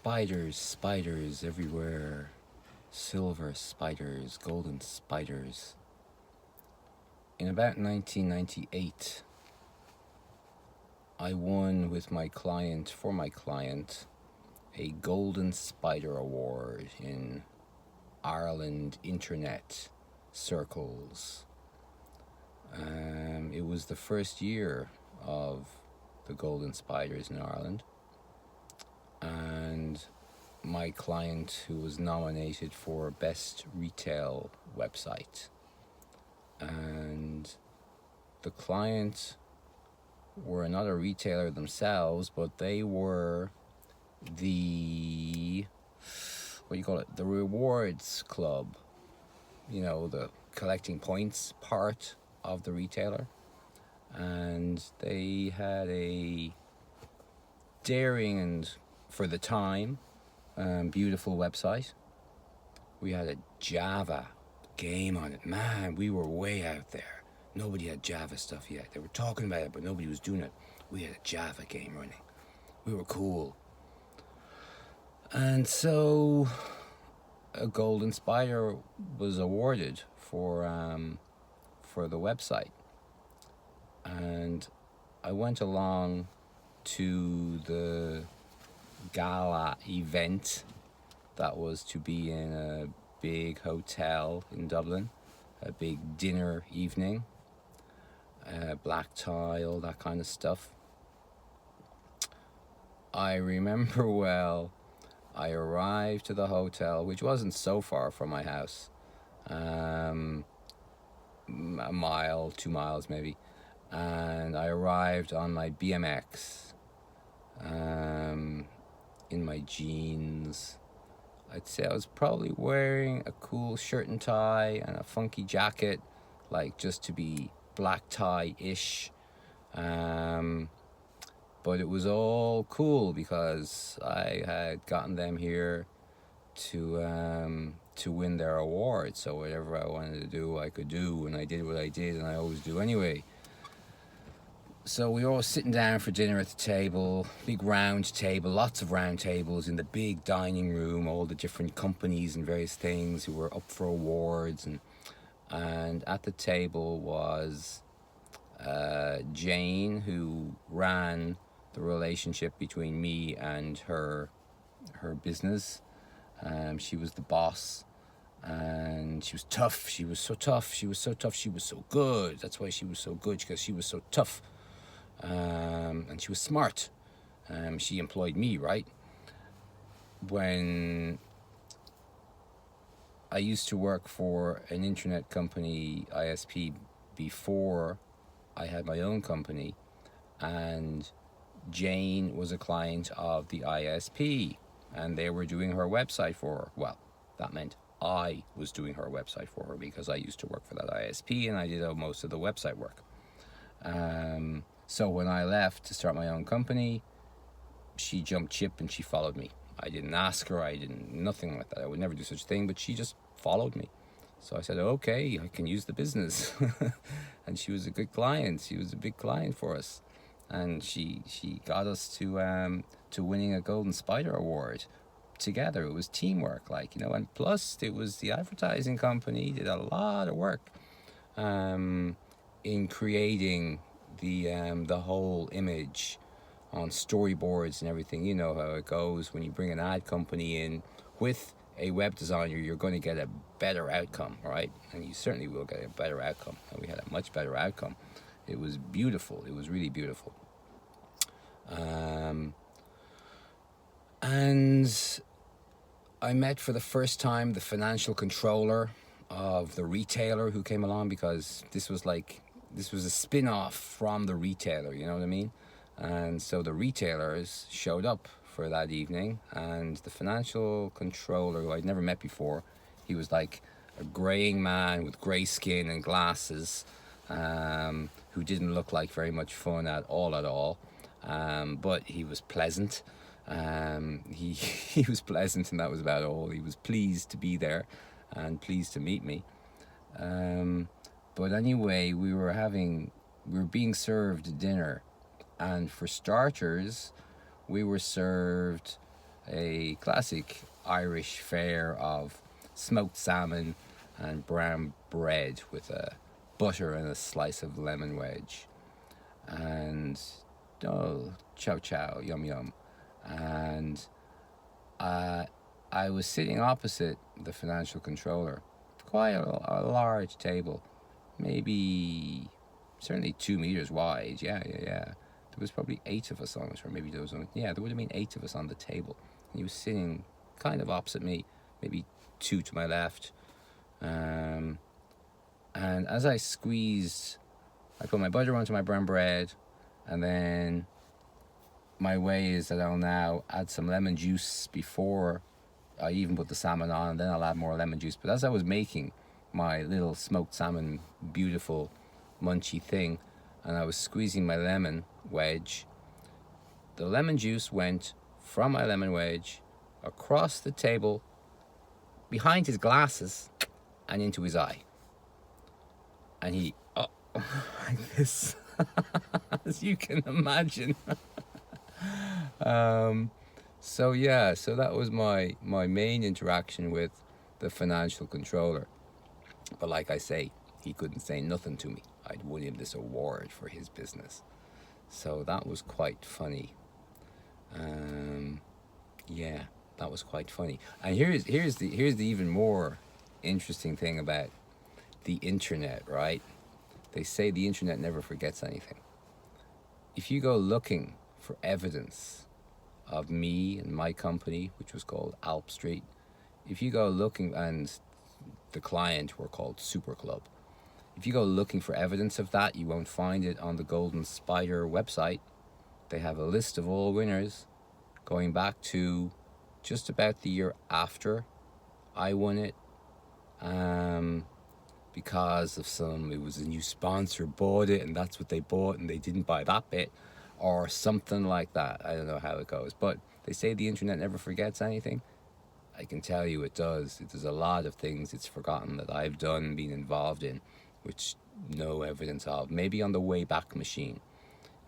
Spiders, spiders everywhere. Silver spiders, golden spiders. In about 1998, I won with my client, for my client, a Golden Spider Award in Ireland internet circles. It was the first year of the Golden Spiders in Ireland, and my client, who was nominated for Best Retail Website, and the client were another retailer themselves, but they were the, what do you call it, the rewards club, the collecting points part of the retailer. And they had a daring and, for the time, beautiful website. We had a Java game on it. Man, we were way out there. Nobody had Java stuff yet. They were talking about it, but nobody was doing it. We had a Java game running. We were cool. And so a Golden Spider was awarded for the website. And I went along to the gala event that was to be in a big hotel in Dublin, a big dinner evening, black tie, all that kind of stuff. I remember well, I arrived to the hotel, which wasn't so far from my house, a mile, 2 miles maybe, and I arrived on my BMX, in my jeans. I'd say I was probably wearing a cool shirt and tie and a funky jacket, like just to be black tie-ish. But it was all cool because I had gotten them here to win their award. So whatever I wanted to do, I could do, and I did what I did, and I always do anyway. So we were all sitting down for dinner at the table, big round table, lots of round tables in the big dining room, all the different companies and various things who were up for awards. And at the table was Jane, who ran the relationship between me and her business. She was the boss, and she was tough. She was so tough. She was so tough. She was so good. That's why she was so good, because she was so tough. And she was smart. She employed me, right? When I used to work for an internet company, ISP, before I had my own company, and Jane was a client of the ISP, and they were doing her website for her. Well, that meant I was doing her website for her, because I used to work for that ISP and I did most of the website work. So when I left to start my own company, she jumped ship and she followed me. I didn't ask her, nothing like that. I would never do such a thing, but she just followed me. So I said, okay, I can use the business. And she was a good client. She was a big client for us. And she got us to winning a Golden Spider Award together. It was teamwork, and plus it was the advertising company did a lot of work in creating the whole image on storyboards and everything. You know how it goes when you bring an ad company in with a web designer. You're going to get a better outcome, right? And you certainly will get a better outcome, and we had a much better outcome. It was beautiful. It was really beautiful. And I met for the first time the financial controller of the retailer who came along, because this was a spin-off from the retailer, you know what I mean? And so the retailers showed up for that evening, and the financial controller, who I'd never met before, he was like a graying man with gray skin and glasses, who didn't look like very much fun at all. But he was pleasant. He was pleasant, and that was about all. He was pleased to be there and pleased to meet me. But anyway, we were being served dinner, and for starters, we were served a classic Irish fare of smoked salmon and brown bread with a butter and a slice of lemon wedge. And oh, chow chow, yum yum. And uh, I was sitting opposite the financial controller, quite a large table, maybe certainly 2 meters wide. Yeah, yeah, yeah. There was probably 8 of us on it, or maybe there was only, yeah, there would have been 8 of us on the table. And he was sitting kind of opposite me, maybe 2 to my left. Um, and as I squeezed, I put my butter onto my brown bread, and then my way is that I'll now add some lemon juice before I even put the salmon on, and then I'll add more lemon juice. But as I was making my little smoked salmon, beautiful, munchy thing, and I was squeezing my lemon wedge, the lemon juice went from my lemon wedge across the table, behind his glasses, and into his eye. And he, oh, like this, as you can imagine. So yeah, so that was my main interaction with the financial controller. But like I say, he couldn't say nothing to me. I'd won him this award for his business. So that was quite funny. Yeah, that was quite funny. And here's the even more interesting thing about the internet, right? They say the internet never forgets anything. If you go looking for evidence of me and my company, which was called Alp Street, if you go looking, and the client were called Super Club, if you go looking for evidence of that, you won't find it on the Golden Spider website. They have a list of all winners going back to just about the year after I won it. Because of it was a new sponsor bought it, and that's what they bought, and they didn't buy that bit, or something like that. I don't know how it goes, but they say the internet never forgets anything. I can tell you it does. There's a lot of things it's forgotten that I've done, been involved in, which no evidence of. Maybe on the Wayback Machine,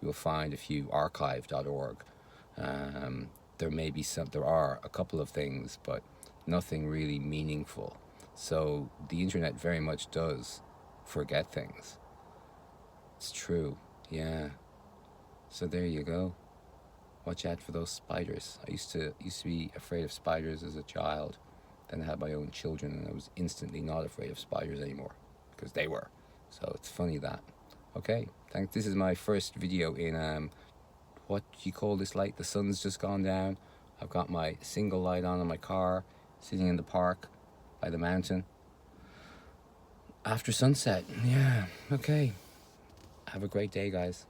you'll find a few, archive.org. There are a couple of things, but nothing really meaningful. So the internet very much does forget things. It's true, yeah. So there you go. Watch out for those spiders. I used to be afraid of spiders as a child. Then I had my own children, and I was instantly not afraid of spiders anymore, because they were. So it's funny that. Okay, thanks. This is my first video in what do you call this light? The sun's just gone down. I've got my single light on in my car, sitting in the park by the mountain after sunset. Yeah, okay. Have a great day, guys.